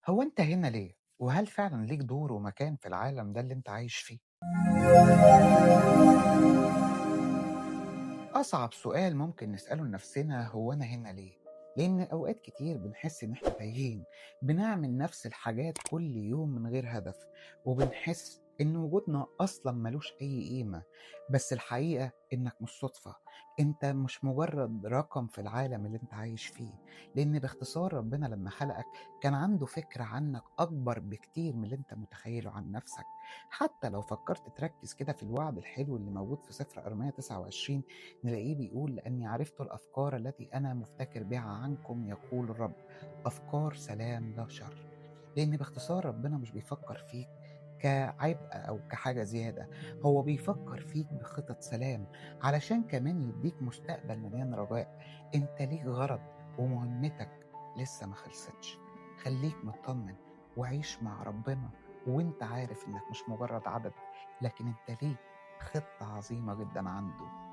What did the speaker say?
هو أنت هنا ليه؟ وهل فعلًا ليك دور ومكان في العالم ده اللي أنت عايش فيه؟ أصعب سؤال ممكن نسأله لنفسنا هو أنا هنا ليه؟ لأن أوقات كتير بنحس إن إحنا تايهين، بنعمل نفس الحاجات كل يوم من غير هدف، وبنحس إن وجودنا أصلا ملوش أي قيمة. بس الحقيقة إنك مش صدفة، أنت مش مجرد رقم في العالم اللي أنت عايش فيه. لأن باختصار ربنا لما خلقك كان عنده فكرة عنك أكبر بكتير من اللي أنت متخيله عن نفسك. حتى لو فكرت تركز كده في الوعد الحلو اللي موجود في سفر أرمية 29، نلاقيه بيقول: لأني عرفت الأفكار التي أنا مفتكر بها عنكم يقول الرب، أفكار سلام لا شر. لأن باختصار ربنا مش بيفكر فيك كعبء أو كحاجة زيادة، هو بيفكر فيك بخطط سلام علشان كمان يديك مستقبل مليان رجاء. أنت ليك غرض ومهمتك لسه ما خلصتش. خليك مطمن وعيش مع ربنا، وانت عارف انك مش مجرد عدد، لكن انت ليك خطة عظيمة جدا عنده.